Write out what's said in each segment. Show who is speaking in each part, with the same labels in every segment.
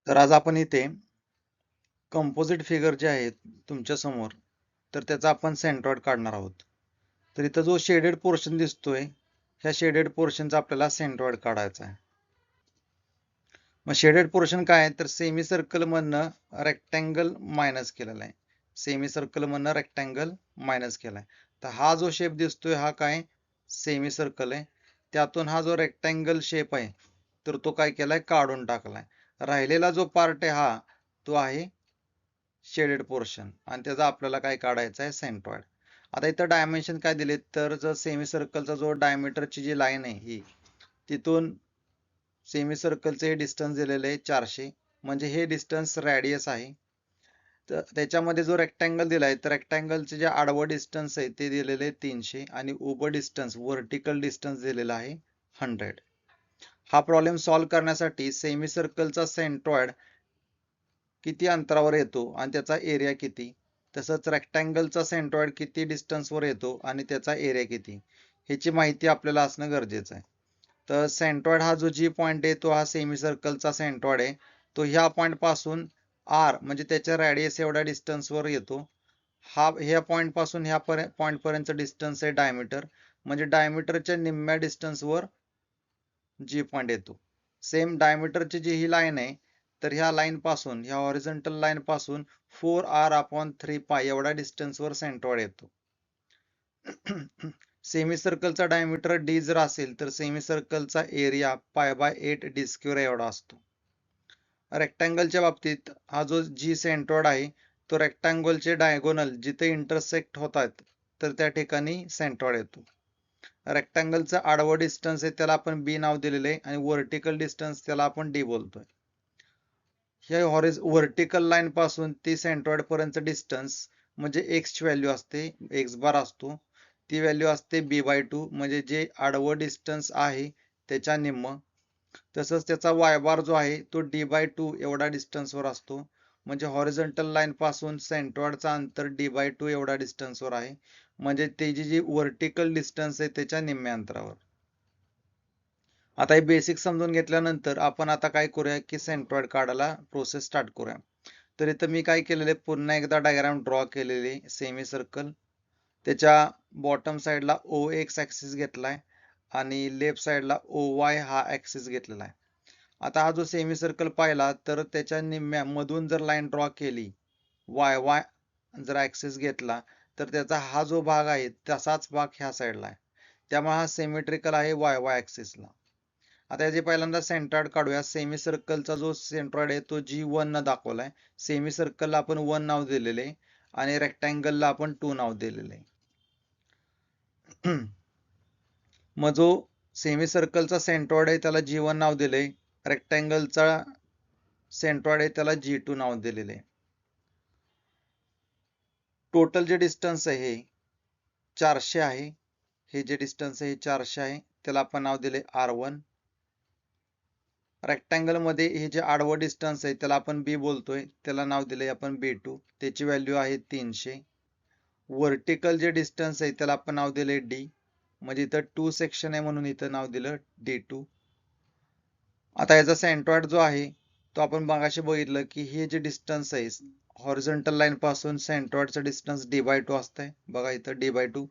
Speaker 1: तर आज आपण इथे कंपोजिट फिगर जे आहेत तुमच्या समोर, तर त्याचा आपण सेंट्रॉइड काढणार आहोत. तर इथं जो शेडेड पोर्शन दिसतोय, ह्या शेडेड पोर्शनचा आपल्याला सेंट्रॉइड काढायचा आहे. मग शेडेड पोर्शन काय आहे, तर सेमी सर्कल मधनं रेक्टँगल मायनस केलेला आहे. सेमी सर्कल मधनं रेक्टँगल मायनस केलाय. तर हा जो शेप दिसतोय हा काय सेमी सर्कल आहे. त्यातून हा जो रेक्टँगल शेप आहे तर तो काय केलाय काढून टाकलाय. राहिलेला जो पार्ट आहे हा तो आहे शेडेड पोर्शन आणि त्याचा आपल्याला काय काढायचा आहे सेंट्रॉइड. आता इथं डायमेन्शन काय दिले, तर जर सेमी सर्कलचा जो डायमीटरची जी लाईन आहे ही तिथून सेमी सर्कलचे डिस्टन्स दिलेले आहे 400, म्हणजे हे डिस्टन्स रॅडियस आहे. तर त्याच्यामध्ये जो रेक्टँगल दिलाय तर रेक्टँगलचे जे आडवं डिस्टन्स आहे ते दिलेले आहे 300 आणि उभं डिस्टन्स व्हर्टिकल डिस्टन्स दिलेला आहे 100. हा प्रॉब्लेम सॉल्व्ह करण्यासाठी सेमी सर्कलचा सेंट्रॉइड किती अंतरावर येतो आणि त्याचा एरिया किती, तसंच रेक्टँगलचा सेंट्रॉइड किती डिस्टन्सवर येतो आणि त्याचा एरिया किती, ह्याची माहिती आपल्याला असणं गरजेचं आहे. तर सेंट्रॉइड हा जो जी पॉइंट आहे तो हा सेमी सर्कलचा सेंट्रॉइड आहे. तो ह्या पॉइंट पासून आर म्हणजे त्याच्या रॅडियस एवढ्या डिस्टन्सवर येतो. ह्या पॉइंट पासून ह्या पॉइंट पर्यंत डिस्टन्स आहे डायमीटर, म्हणजे डायमीटरच्या निम्म्या डिस्टन्सवर जी पॉइंट येतो. सेम डायमीटरची जी ही लाईन आहे तर ह्या लाईन पासून ह्या हॉरिझॉन्टल लाईन पासून 4r/3π एवढ्या डिस्टन्सवर सेंट्रॉइड येतो. सेमी सर्कलचा डायमीटर d जर असेल तर सेमी सर्कलचा एरिया π/8d² एवढा असतो. रेक्टँगलच्या बाबतीत हा जो जी सेंट्रॉइड आहे तो रेक्टँगलचे डायगोनल जिथे इंटरसेक्ट होतात तर त्या ठिकाणी सेंट्रॉइड येतो. रेक्टँगलचं आडवं डिस्टन्स आहे त्याला आपण बी नाव दिलेलं आहे आणि व्हर्टिकल डिस्टन्स त्याला आपण डी बोलतोय. ह्या व्हर्टिकल लाईन पासून ती सेंट्रॉइड पर्यंत डिस्टन्स म्हणजे एक्स ची व्हॅल्यू असते, एक्स बार असतो, ती व्हॅल्यू असते b/2 म्हणजे जे आडवं डिस्टन्स आहे त्याच्या निम्म. तसंच त्याचा y बार जो आहे तो d/2 एवढा डिस्टन्सवर असतो, म्हणजे हॉरिझॉन्टल लाईन पासून सेंट्रॉइडचा अंतर d/2 एवढा डिस्टन्सवर आहे, म्हणजे त्याची जी व्हर्टिकल डिस्टन्स आहे त्याच्या निम्म्या अंतरावर. आता हे बेसिक समजून घेतल्यानंतर आपण आता काय करूया की सेंट्रॉइड काढायला प्रोसेस स्टार्ट करूया. तर इथं मी काय केलेले पुन्हा एकदा डायग्राम ड्रॉ केलेली सेमी सर्कल. त्याच्या बॉटम साइडला OX ऍक्सिस घेतलाय आणि लेफ्ट साइडला OY हा ऍक्सिस घेतलेला आहे. आता हा जो सेमी सर्कल पाहिला तर त्याच्या निम्म्या मधून जर लाईन ड्रॉ केली, YY जर ऍक्सिस घेतला तर त्याचा हा जो भाग आहे तसाच भाग ह्या साइडला आहे, त्यामुळे हा सिमेट्रिकल आहे YY ऍक्सिसला. आता याची पहिल्यांदा सेंट्रॉइड काढूया. सेमी सर्कलचा जो सेंट्रॉइड आहे तो G1 न दाखवलाय. सेमी सर्कलला आपण 1 नाव दिलेले आहे आणि रेक्टँगलला आपण 2 नाव दिलेले आहे. मग जो सेमी सर्कलचा सेंट्रॉइड आहे त्याला G1 नाव दिले, रेक्टँगलचा सेंट्रॉइड आहे त्याला G2 नाव दिलेले आहे. टोटल जे डिस्टन्स आहे हे 400 आहे. हे जे डिस्टन्स आहे 400 आहे, त्याला आपण नाव दिले R1. रेक्टँगल मध्ये हे जे आडवं डिस्टन्स आहे त्याला आपण बी बोलतोय, त्याला नाव दिले आपण B2, त्याची व्हॅल्यू आहे 300. व्हर्टिकल जे डिस्टन्स आहे त्याला आपण नाव दिले D, म्हणजे इथं 2 सेक्शन आहे म्हणून इथं नाव दिलं D2. आता याचा सेंट्रॉइड जो आहे तो आपण मगाशी बघितलं की हे जे डिस्टन्स आहे हॉरिझॉन्टल लाईन पासून सेंट्रॉइडचं डिस्टन्स d/2 असतंय, बघा इथं d/2,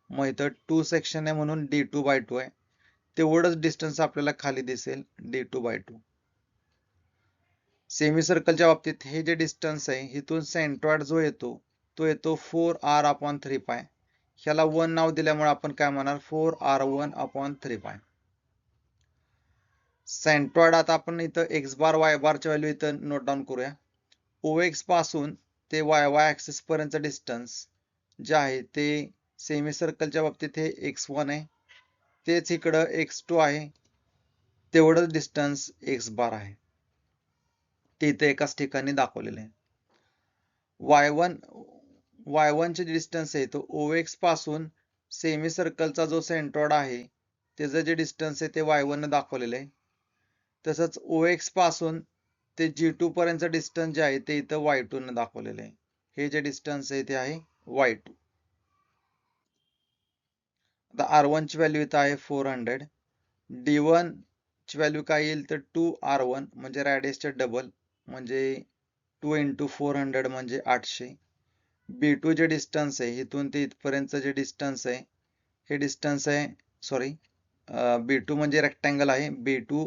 Speaker 1: मग इथं 2 सेक्शन आहे म्हणून d2/2 आहे, तेवढंच डिस्टन्स आपल्याला खाली दिसेल d2/2. सेमी सर्कलच्या बाबतीत हे जे डिस्टन्स आहे इथून सेंट्रॉइड जो येतो तो येतो 4r/3π. ह्याला 1 नाव दिल्यामुळे आपण काय म्हणणार 4r1/3π. सेंट्रॉइड आता आपण इथं एक्स बार वाय बारच्या व्हॅल्यू इथं नोट डाऊन करूया. OX पासून ते YY ऍक्सिस पर्यंत डिस्टन्स जे आहे ते सेमी सर्कलच्या बाबतीत हे x1 आहे, तेच इकडं x2 आहे, तेवढंच डिस्टन्स x बार आहे, ते इथे एकाच ठिकाणी दाखवलेले आहे. y1 चे डिस्टन्स आहे तो OX पासून सेमी सर्कलचा जो सेंट्रॉइड आहे त्याचं जे डिस्टन्स आहे ते y1 ने दाखवलेलं आहे. तसंच OX पासून ते G2 पर्यंत डिस्टन्स जे आहे ते इथं y2 ने दाखवलेलं आहे. हे जे डिस्टन्स आहे ते आहे y2. आता R1 ची व्हॅल्यू इथं आहे 400. D1 ची व्हॅल्यू काय येईल तर 2r1 म्हणजे रॅडियसचे डबल, म्हणजे 2 × 400 म्हणजे 800. B2 जे डिस्टन्स आहे इथून ते इथपर्यंत जे डिस्टन्स आहे हे डिस्टन्स आहे सॉरी B2 म्हणजे रेक्टँगल आहे. B2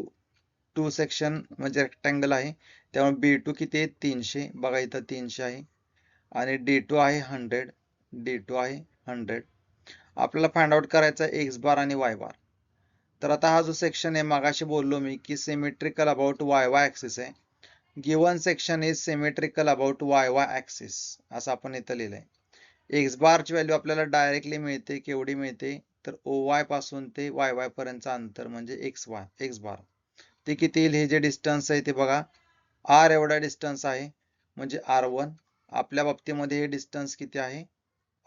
Speaker 1: टू सेक्शन म्हणजे रेक्टँगल आहे. त्यामुळे B2 किती आहे 300. बघा इथं 300 आहे आणि D2 आहे 100. D2 आहे 100. आपल्याला फाइंड आउट करायचा आहे एक्स बार आणि वाय बार. तर आता हा जो सेक्शन आहे मागाशी बोललो मी की symmetrical about Y Y axis आहे. Given section is symmetrical about Y Y axis असं आपण इथं लिहिलंय. एक्स बारची व्हॅल्यू आपल्याला डायरेक्टली मिळते केवढी मिळते तर OY पासून ते YY पर्यंतचं अंतर म्हणजे एक्स बार ते किती येईल हे जे डिस्टन्स आहे ते बघा R एवढा डिस्टन्स आहे म्हणजे R1. आपल्या बाबतीमध्ये हे डिस्टन्स किती आहे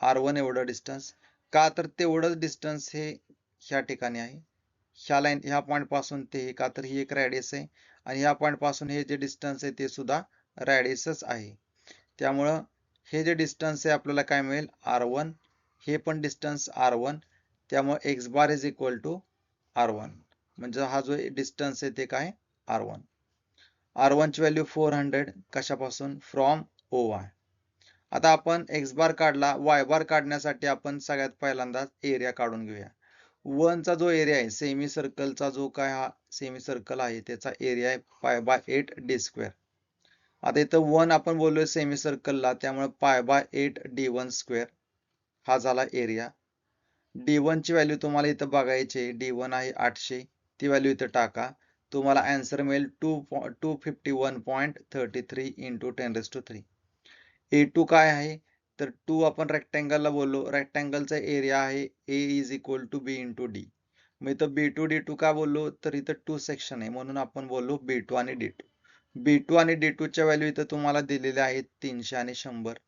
Speaker 1: R1 एवढं डिस्टन्स. का तर तेवढंच डिस्टन्स हे ह्या ठिकाणी आहे ह्या पॉइंट पासून ते का तर ही एक रॅडियस आहे आणि ह्या पॉइंट पासून हे जे डिस्टन्स आहे ते सुद्धा रॅडियसच आहे. त्यामुळं हे जे डिस्टन्स आहे आपल्याला काय मिळेल R1. हे पण डिस्टन्स R1. त्यामुळे x bar is equal to R1 म्हणजे हा जो डिस्टन्स आहे ते काय R1. R1 ची व्हॅल्यू 400 कशापासून फ्रॉम OY. आता आपण एक्स बार काढला वाय बार काढण्यासाठी आपण सगळ्यात पहिल्यांदा एरिया काढून घेऊया. 1 चा जो एरिया आहे सेमी सर्कलचा जो काय हा सेमी सर्कल आहे त्याचा एरिया आहे π/8d². आता इथं 1 आपण बोललोय सेमी सर्कलला त्यामुळे π/8d1² हा झाला एरिया. D1 ची व्हॅल्यू तुम्हाला इथं बघायची. D1 आहे 800. ती व्हॅल्यू इथं टाका. तुम्हाला आन्सर मिळेल 251.33 × 10⁻³ A2 काय आहे तर 2 आपण रेक्टँगलला बोललो. रेक्टँगलचा एरिया आहे A is equal to B × D. मग इथं B2 D2 का बोललो तर इथं 2 सेक्शन आहे म्हणून आपण बोललो B2 आणि D2. B2 आणि D2 च्या व्हॅल्यू इथं तुम्हाला दिलेल्या आहेत 300 आणि 100.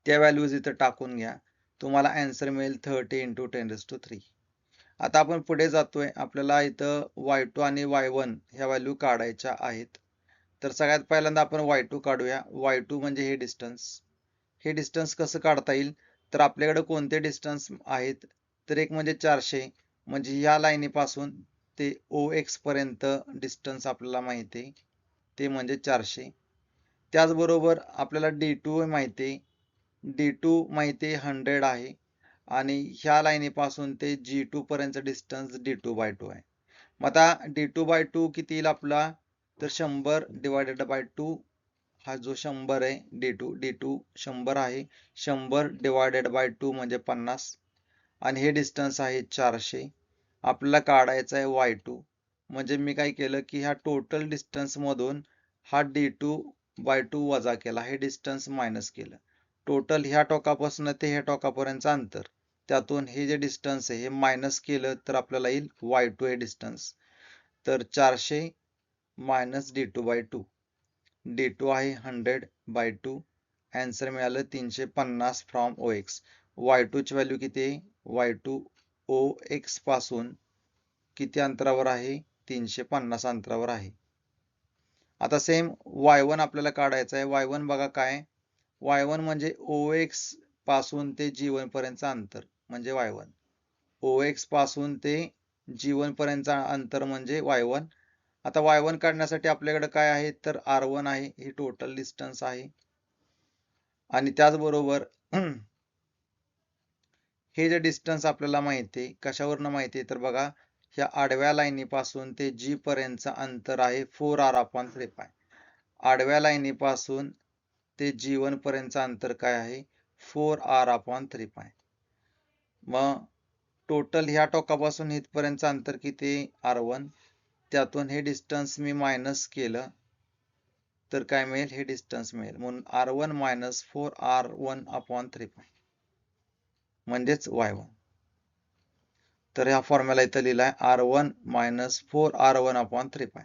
Speaker 1: त्या व्हॅल्यूज इथं टाकून घ्या. तुम्हाला आन्सर मिळेल 30 × 10⁻³ आता आपण पुढे जातोय. आपल्याला इथं Y2 आणि Y1 ह्या व्हॅल्यू काढायच्या आहेत. तर सगळ्यात पहिल्यांदा आपण Y2 काढूया. Y2 म्हणजे हे डिस्टन्स. हे डिस्टन्स कसं काढता येईल तर आपल्याकडे कोणते डिस्टन्स आहेत तर एक म्हणजे 400 म्हणजे या लाईनीपासून ते OX पर्यंत डिस्टन्स आपल्याला माहिती आहे ते म्हणजे 400. त्याचबरोबर आपल्याला D2 माहिती आहे. D2 माहिती आहे 100 आहे आणि ह्या लाईनीपासून ते G2 पर्यंत डिस्टन्स D2/2 आहे. मग आता D2/2 किती येईल आपला तर 100 / 2 हा जो 100 आहे D2 100 आहे. 100 / 2 म्हणजे 50 आणि हे डिस्टन्स आहे 400. आपल्याला काढायचं आहे Y2 म्हणजे मी काय केलं की ह्या टोटल डिस्टन्स मधून हा D2/2 वजा केला. हे डिस्टन्स मायनस केलं. टोटल ह्या टोकापासून ते ह्या टोकापर्यंतचं अंतर त्यातून हे जे डिस्टन्स आहे हे मायनस केलं तर आपल्याला येईल Y2 हे डिस्टन्स. तर 400 - D2/2. D2 आहे 100/2. आन्सर मिळालं 350 फ्रॉम OX. Y2 ची व्हॅल्यू किती आहे Y2 OX पासून किती अंतरावर आहे 350 अंतरावर आहे. आता सेम Y1 आपल्याला काढायचं आहे. Y1 बघा काय Y1 म्हणजे OX पासून ते G1 पर्यंतचं अंतर म्हणजे Y1. OX पासून ते G1 पर्यंतचं अंतर म्हणजे Y1. आता Y1 काढण्यासाठी आपल्याकडे काय आहे तर R1 आहे. ही टोटल डिस्टन्स आहे आणि त्याचबरोबर हे जे डिस्टन्स आपल्याला माहिती आहे कशावरनं माहिती आहे तर बघा ह्या आडव्या लाईनीपासून ते G पर्यंतचं अंतर आहे 4r/3π. आडव्या लाईनीपासून ते G1 पर्यंतचं अंतर काय आहे 4r/3π. मग टोटल ह्या टोकापासून इथपर्यंतचं अंतर किती R1. त्यातून हे डिस्टन्स मी मायनस केलं तर काय मिळेल हे डिस्टन्स मिळेल म्हणून R1 - 4r1/3π म्हणजेच Y1. तर हा फॉर्म्युला इथं लिहिलाय R1 - 4r1/3π.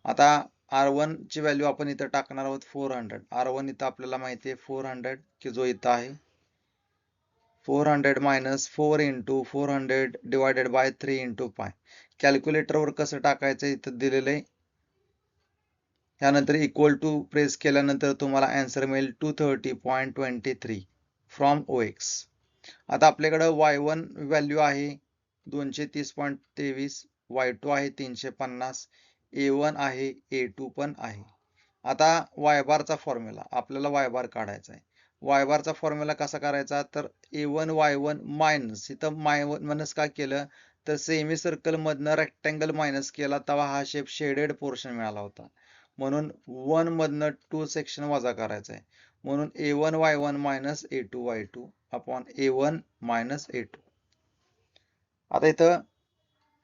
Speaker 1: आता R1 ची व्हॅल्यू आपण इथं टाकणार आहोत 400. R1 इथं आपल्याला माहिती आहे 400 की जो इथं आहे 400 - 4 × 400 / 3 × π. कॅल्क्युलेटरवर कसं टाकायचं इथं दिलेलं आहे. त्यानंतर इक्वल टू प्रेस केल्यानंतर तुम्हाला आन्सर मिळेल 230.23 फ्रॉम OX. आता आपल्याकडे Y1 व्हॅल्यू आहे 230.23. Y2 आहे 350. A1 आहे, A2 पण आहे. आता y बारचा फॉर्म्युला आपल्याला y बार काढायचा आहे. y बारचा फॉर्म्युला कसा करायचा तर A1 Y1 मायनस इथं मायनस का केलं तर सेमी सर्कल मधनं रेक्टँगल मायनस केला तेव्हा हा शेप शेडेड पोर्शन मिळाला होता. म्हणून 1 मधनं 2 सेक्शन वजा करायचा आहे. म्हणून A1 Y1 minus A2 Y2 upon A1 minus A2. आता इथं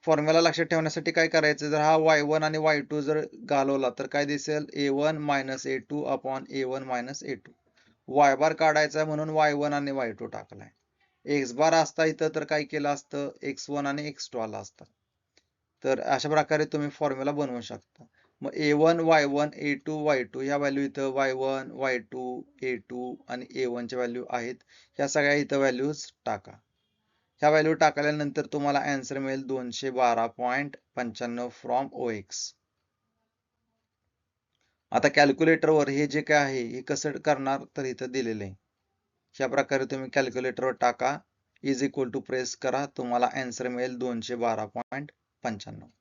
Speaker 1: फॉर्म्युला लक्षात ठेवण्यासाठी काय करायचं जर हा y1 आणि y2 जर घालवला तर काय दिसेल a1 minus a2 upon a1 minus a2. y बार काढायचा म्हणून y1 आणि y2 टाकलाय. x बार असता इथं तर काय केलं असतं x1 आणि x2 आला असता. तर अशा प्रकारे तुम्ही फॉर्म्युला बनवू शकता. मग a1 y1 a2 y2 ह्या व्हॅल्यू इथं y1 y2 a2 आणि a1 च्या व्हॅल्यू आहेत. ह्या सगळ्या इथं व्हॅल्यूज टाका. ह्या व्हॅल्यू टाकल्यानंतर तुम्हाला आन्सर मिळेल 212.95 फ्रॉम OX. आता कॅल्क्युलेटरवर हे जे काय आहे हे कसं करणार तर इथं दिलेलं आहे. ह्या प्रकारे तुम्ही कॅल्क्युलेटरवर टाका इज इक्वल टू प्रेस करा तुम्हाला आन्सर मिळेल 212.95.